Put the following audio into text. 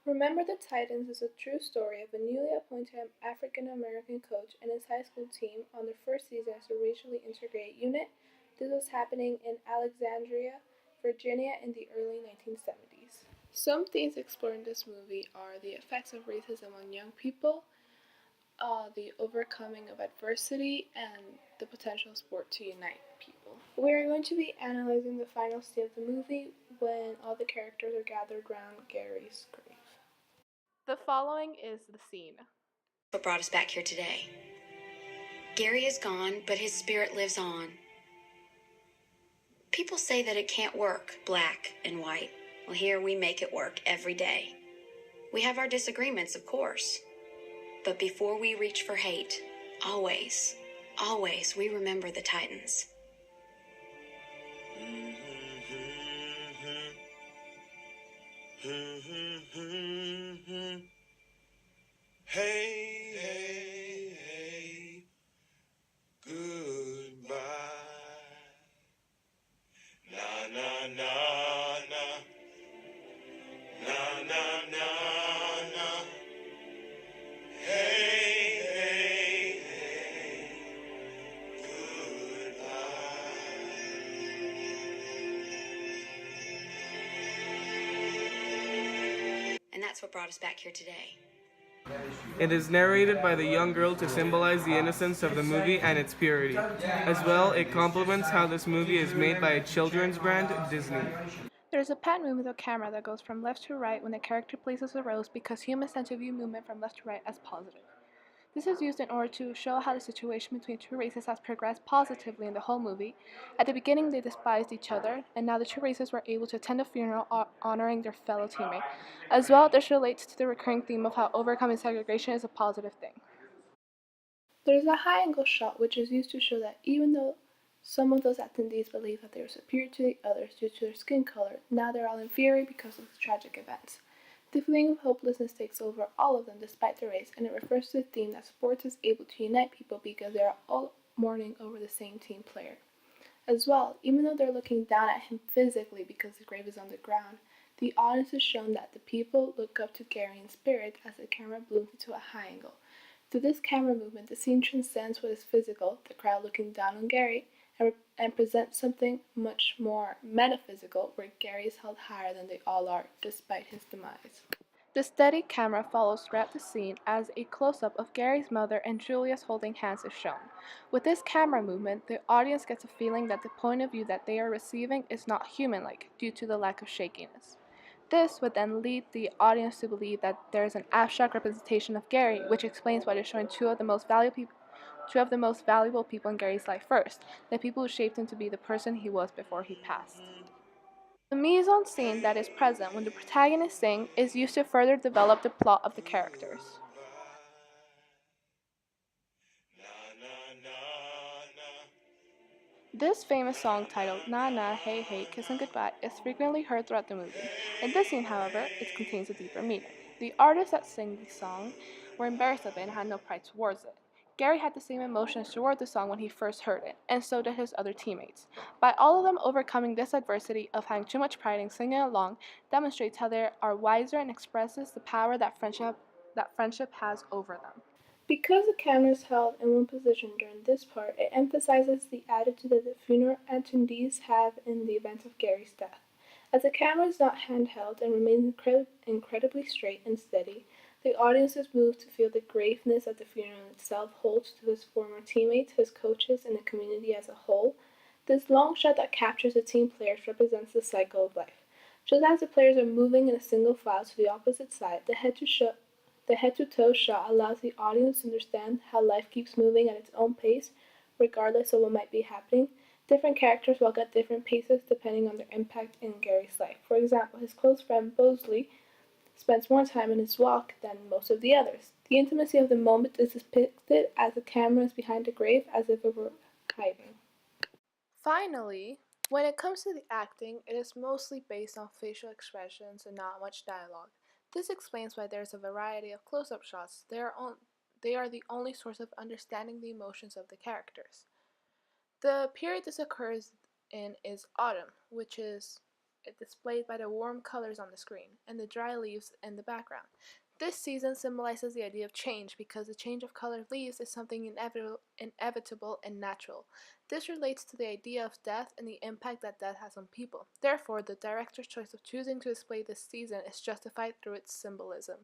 Remember the Titans is a true story of a newly appointed African American coach and his high school team on their first season as a racially integrated unit. This was happening in Alexandria, Virginia in the early 1970s. Some themes explored in this movie are the effects of racism on young people, the overcoming of adversity, and the potential sport to unite people. We are going to be analyzing the final scene of the movie when all the characters are gathered around Gary's grave. The following is the scene. What brought us back here today? Gary is gone, but his spirit lives on. People say that it can't work, black and white. Well, here we make it work every day. We have our disagreements, of course. But before we reach for hate, always, always, we remember the Titans. Hey, hey, hey, goodbye. Na, na, na, na. Na, na, na, na. Hey, hey, hey, goodbye. And that's what brought us back here today. It is narrated by the young girl to symbolize the innocence of the movie and its purity. As well, it complements how this movie is made by a children's brand, Disney. There's a pan movement of camera that goes from left to right when the character places a rose because humans tend to view movement from left to right as positive. This is used in order to show how the situation between two races has progressed positively in the whole movie. At the beginning, they despised each other, and now the two races were able to attend a funeral honoring their fellow teammate. As well, this relates to the recurring theme of how overcoming segregation is a positive thing. There's a high angle shot which is used to show that even though some of those attendees believe that they are superior to the others due to their skin color, now they're all inferior because of the tragic events. The feeling of hopelessness takes over all of them despite their race, and it refers to the theme that sports is able to unite people because they are all mourning over the same team player. As well, even though they're looking down at him physically because the grave is on the ground, the audience is shown that the people look up to Gary in spirit as the camera blooms into a high angle. Through this camera movement, the scene transcends what is physical, the crowd looking down on Gary, and presents something much more metaphysical, where Gary is held higher than they all are, despite his demise. The steady camera follows throughout the scene as a close-up of Gary's mother and Julius holding hands is shown. With this camera movement, the audience gets a feeling that the point of view that they are receiving is not human-like due to the lack of shakiness. This would then lead the audience to believe that there is an abstract representation of Gary, which explains why they're showing two of the most valuable people in Gary's life first, the people who shaped him to be the person he was before he passed. The mise-en-scene that is present when the protagonists sing is used to further develop the plot of the characters. This famous song titled Na Na Hey Hey Kissin' Goodbye is frequently heard throughout the movie. In this scene, however, it contains a deeper meaning. The artists that sing the song were embarrassed of it and had no pride towards it. Gary had the same emotions toward the song when he first heard it, and so did his other teammates. By all of them overcoming this adversity of having too much pride and singing along demonstrates how they are wiser and expresses the power that friendship has over them. Because the camera is held in one position during this part, it emphasizes the attitude that the funeral attendees have in the event of Gary's death. As the camera is not handheld and remains incredibly straight and steady, the audience is moved to feel the graveness that the funeral itself holds to his former teammates, his coaches, and the community as a whole. This long shot that captures the team players represents the cycle of life. Just as the players are moving in a single file to the opposite side, the head-to-toe shot allows the audience to understand how life keeps moving at its own pace, regardless of what might be happening. Different characters walk at different paces depending on their impact in Gary's life. For example, his close friend Bosley spends more time in his walk than most of the others. The intimacy of the moment is depicted as the camera is behind the grave as if it were hiding. Finally, when it comes to the acting, it is mostly based on facial expressions and not much dialogue. This explains why there is a variety of close-up shots. They are the only source of understanding the emotions of the characters. The period this occurs in is autumn, which is displayed by the warm colors on the screen, and the dry leaves in the background. This season symbolizes the idea of change because the change of color of leaves is something inevitable and natural. This relates to the idea of death and the impact that death has on people. Therefore, the director's choice of choosing to display this season is justified through its symbolism.